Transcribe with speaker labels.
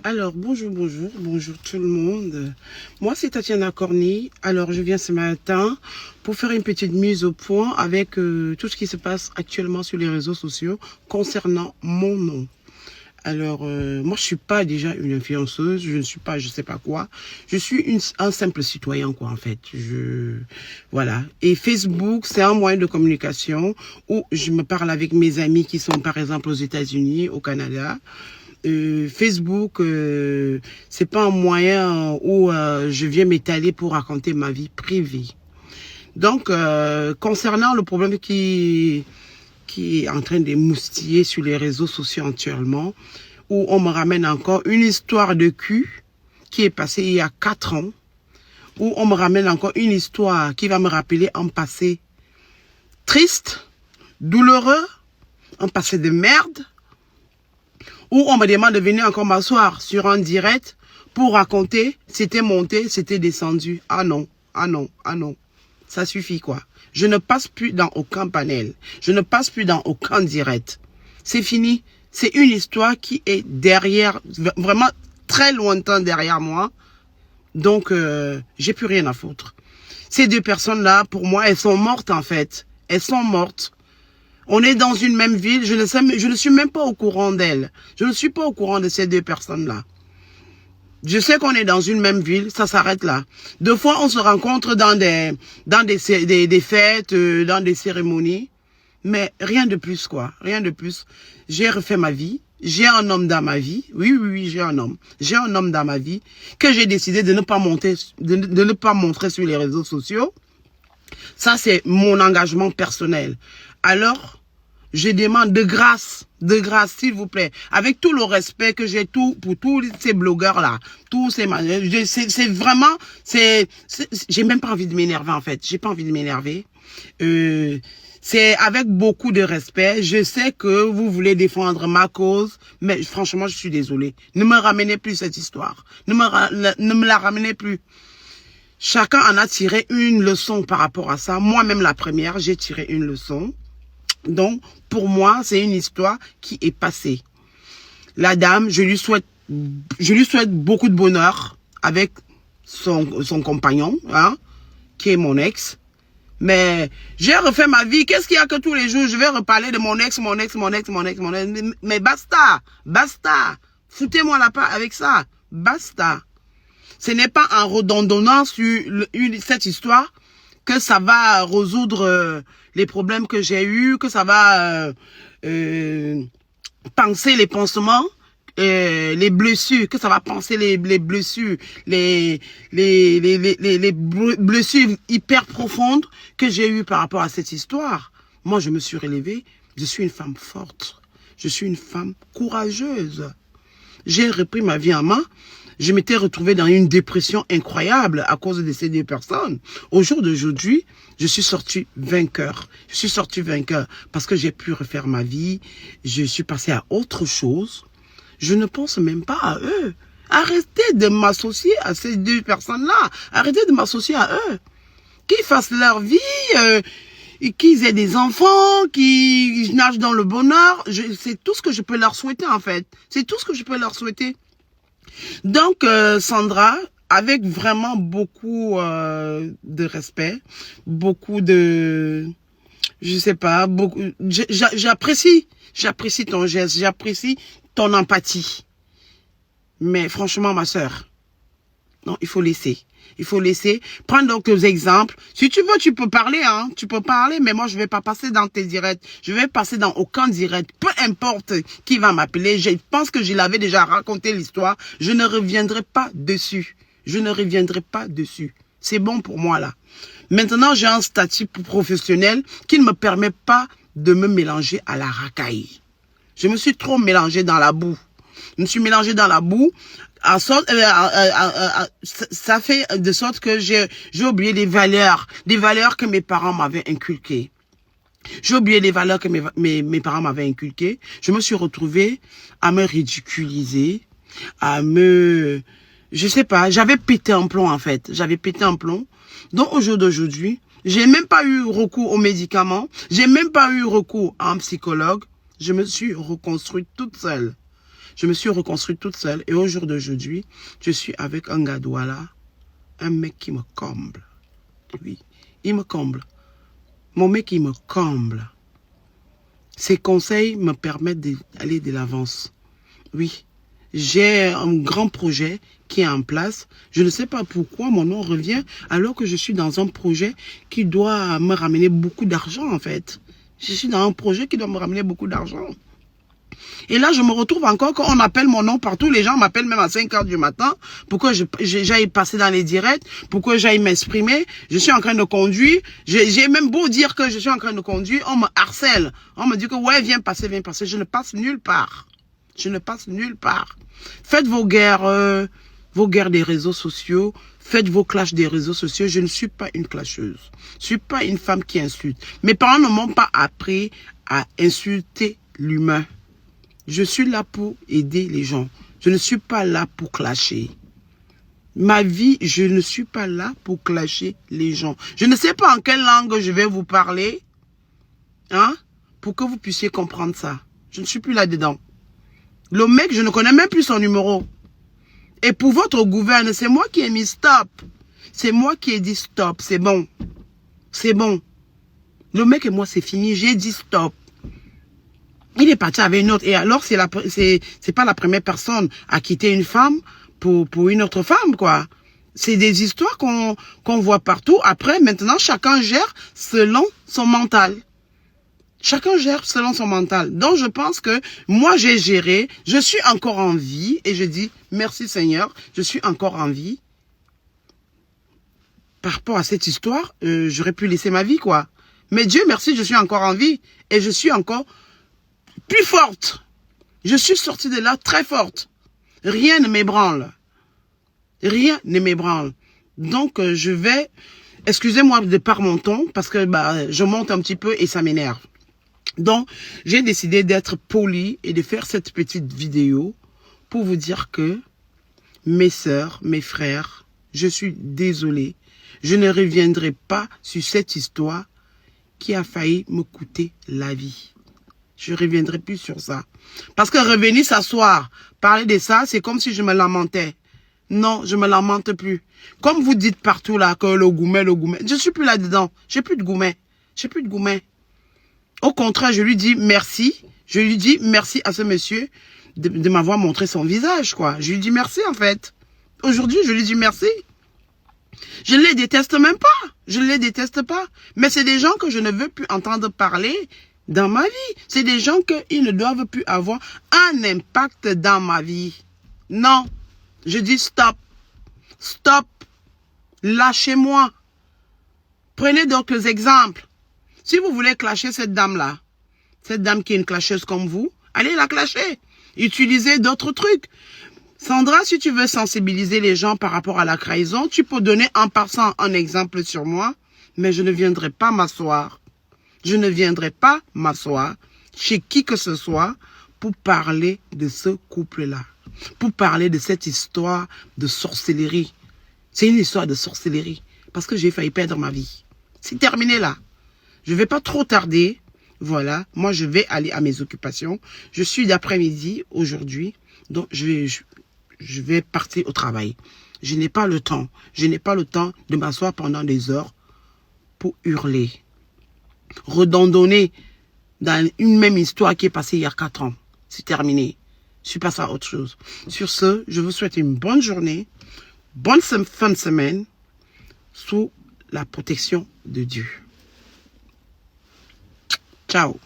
Speaker 1: Alors, bonjour tout le monde. Moi, c'est Tatiana Corny. Alors, je viens ce matin pour faire une petite mise au point avec tout ce qui se passe actuellement sur les réseaux sociaux concernant mon nom. Alors, moi, je suis pas déjà une influenceuse, je ne suis pas, je sais pas quoi. Je suis un simple citoyen, quoi, en fait. Voilà. Et Facebook, c'est un moyen de communication où je me parle avec mes amis qui sont, par exemple, aux États-Unis, au Canada. Facebook, c'est pas un moyen où je viens m'étaler pour raconter ma vie privée. Donc, concernant le problème qui est en train d'émoustiller sur les réseaux sociaux actuellement, où on me ramène encore une histoire de cul qui est passée il y a 4 ans, où on me ramène encore une histoire qui va me rappeler un passé triste, douloureux, un passé de merde, où on me demande de venir encore m'asseoir sur un direct pour raconter, c'était monté, c'était descendu. Ah non, ah non, ah non. Ça suffit quoi. Je ne passe plus dans aucun panel. Je ne passe plus dans aucun direct. C'est fini. C'est une histoire qui est derrière, vraiment très lointain derrière moi. Donc, j'ai plus rien à foutre. Ces deux personnes-là, pour moi, elles sont mortes en fait. Elles sont mortes. On est dans une même ville, je ne suis même pas au courant d'elles. Je ne suis pas au courant de ces deux personnes-là. Je sais qu'on est dans une même ville, ça s'arrête là. Deux fois, on se rencontre dans des fêtes, dans des cérémonies. Mais rien de plus, quoi. Rien de plus. J'ai refait ma vie. J'ai un homme dans ma vie. Oui, j'ai un homme. J'ai un homme dans ma vie que j'ai décidé de ne pas de ne pas montrer sur les réseaux sociaux. Ça, c'est mon engagement personnel. Alors, je demande de grâce, s'il vous plaît, avec tout le respect que j'ai pour tous ces blogueurs-là, tous ces... C'est vraiment... J'ai même pas envie de m'énerver, en fait. J'ai pas envie de m'énerver. C'est avec beaucoup de respect. Je sais que vous voulez défendre ma cause, mais franchement, je suis désolée. Ne me ramenez plus cette histoire. Ne me la ramenez plus. Chacun en a tiré une leçon par rapport à ça. Moi-même, la première, j'ai tiré une leçon. Donc, pour moi, c'est une histoire qui est passée. La dame, je lui souhaite beaucoup de bonheur avec son compagnon, hein, qui est mon ex. Mais j'ai refait ma vie. Qu'est-ce qu'il y a que tous les jours, je vais reparler de mon ex. Mais basta. Foutez-moi la paix avec ça. Basta. Ce n'est pas en redondant sur cette histoire que ça va résoudre les problèmes que j'ai eus, que ça va penser les pansements, les blessures, que ça va penser les blessures, les blessures hyper profondes que j'ai eues par rapport à cette histoire. Moi, je me suis relevée, je suis une femme forte, je suis une femme courageuse. J'ai repris ma vie en main. Je m'étais retrouvée dans une dépression incroyable à cause de ces deux personnes. Au jour d'aujourd'hui, je suis sortie vainqueur. Je suis sortie vainqueur parce que j'ai pu refaire ma vie. Je suis passée à autre chose. Je ne pense même pas à eux. Arrêtez de m'associer à ces deux personnes-là. Arrêtez de m'associer à eux. Qu'ils fassent leur vie, qu'ils aient des enfants, qu'ils nagent dans le bonheur. C'est tout ce que je peux leur souhaiter en fait. C'est tout ce que je peux leur souhaiter. Donc, Sandra, avec vraiment beaucoup de respect, beaucoup de... Je sais pas, beaucoup... J'apprécie ton geste, j'apprécie ton empathie. Mais franchement, ma sœur, non, il faut laisser. Il faut laisser. Prends donc des exemples. Si tu veux, tu peux parler, hein. Tu peux parler, mais moi, je vais pas passer dans tes directs. Je vais passer dans aucun direct. Peu importe qui va m'appeler. Je pense que je l'avais déjà raconté l'histoire. Je ne reviendrai pas dessus. Je ne reviendrai pas dessus. C'est bon pour moi, là. Maintenant, j'ai un statut professionnel qui ne me permet pas de me mélanger à la racaille. Je me suis trop mélangé dans la boue. Je me suis mélangé dans la boue. Ça fait de sorte que j'ai oublié des valeurs que mes parents m'avaient inculquées. J'ai oublié les valeurs que mes parents m'avaient inculquées. Je me suis retrouvée à me ridiculiser, je sais pas, j'avais pété un plomb en fait. J'avais pété un plomb. Donc au jour d'aujourd'hui, j'ai même pas eu recours aux médicaments. J'ai même pas eu recours à un psychologue. Je me suis reconstruite toute seule. Je me suis reconstruite toute seule. Et au jour d'aujourd'hui, je suis avec un gars Douala, un mec qui me comble. Oui, il me comble. Mon mec, il me comble. Ses conseils me permettent d'aller de l'avance. Oui, j'ai un grand projet qui est en place. Je ne sais pas pourquoi mon nom revient alors que je suis dans un projet qui doit me ramener beaucoup d'argent en fait. Je suis dans un projet qui doit me ramener beaucoup d'argent. Et là, je me retrouve encore quand on appelle mon nom partout. Les gens m'appellent même à 5 h du matin pour que j'aille passer dans les directs, pour que j'aille m'exprimer. Je suis en train de conduire. J'ai même beau dire que je suis en train de conduire, on me harcèle. On me dit que ouais, viens passer, viens passer. Je ne passe nulle part. Je ne passe nulle part. Faites vos guerres des réseaux sociaux. Faites vos clashs des réseaux sociaux. Je ne suis pas une clasheuse. Je ne suis pas une femme qui insulte. Mes parents ne m'ont pas appris à insulter l'humain. Je suis là pour aider les gens. Je ne suis pas là pour clasher. Ma vie, je ne suis pas là pour clasher les gens. Je ne sais pas en quelle langue je vais vous parler, hein, pour que vous puissiez comprendre ça. Je ne suis plus là-dedans. Le mec, je ne connais même plus son numéro. Et pour votre gouverne, c'est moi qui ai mis stop. C'est moi qui ai dit stop. C'est bon. C'est bon. Le mec et moi, c'est fini. J'ai dit stop. Il est parti avec une autre. Et alors, c'est pas la première personne à quitter une femme pour une autre femme, quoi. C'est des histoires qu'on voit partout. Après, maintenant, chacun gère selon son mental. Chacun gère selon son mental. Donc, je pense que moi, j'ai géré. Je suis encore en vie. Et je dis, merci Seigneur, je suis encore en vie. Par rapport à cette histoire, j'aurais pu laisser ma vie, quoi. Mais Dieu merci, je suis encore en vie. Et je suis encore plus forte. Je suis sortie de là très forte. Rien ne m'ébranle. Rien ne m'ébranle. Donc, je vais... Excusez-moi de par mon ton, parce que je monte un petit peu et ça m'énerve. Donc, j'ai décidé d'être poli et de faire cette petite vidéo pour vous dire que mes sœurs, mes frères, je suis désolée. Je ne reviendrai pas sur cette histoire qui a failli me coûter la vie. Je ne reviendrai plus sur ça. Parce que revenir s'asseoir, parler de ça, c'est comme si je me lamentais. Non, je me lamente plus. Comme vous dites partout là, que le goumet. Je suis plus là-dedans. J'ai plus de goumet. J'ai plus de goumet. Au contraire, je lui dis merci. Je lui dis merci à ce monsieur de m'avoir montré son visage, quoi. Je lui dis merci, en fait. Aujourd'hui, je lui dis merci. Je ne les déteste même pas. Je ne les déteste pas. Mais c'est des gens que je ne veux plus entendre parler dans ma vie. C'est des gens qu'ils ne doivent plus avoir un impact dans ma vie. Non. Je dis stop. Stop. Lâchez-moi. Prenez d'autres exemples. Si vous voulez clasher cette dame-là, cette dame qui est une clasheuse comme vous, allez la clasher. Utilisez d'autres trucs. Sandra, si tu veux sensibiliser les gens par rapport à la trahison, tu peux donner en passant un exemple sur moi, mais je ne viendrai pas m'asseoir. Je ne viendrai pas m'asseoir chez qui que ce soit pour parler de ce couple-là, pour parler de cette histoire de sorcellerie. C'est une histoire de sorcellerie parce que j'ai failli perdre ma vie. C'est terminé là. Je ne vais pas trop tarder. Voilà, moi je vais aller à mes occupations. Je suis d'après-midi aujourd'hui, donc je vais partir au travail. Je n'ai pas le temps. Je n'ai pas le temps de m'asseoir pendant des heures pour hurler. Redondonner dans une même histoire qui est passée il y a 4 ans. C'est terminé. Je suis passé à autre chose. Sur ce, je vous souhaite une bonne journée, bonne fin de semaine, sous la protection de Dieu. Ciao.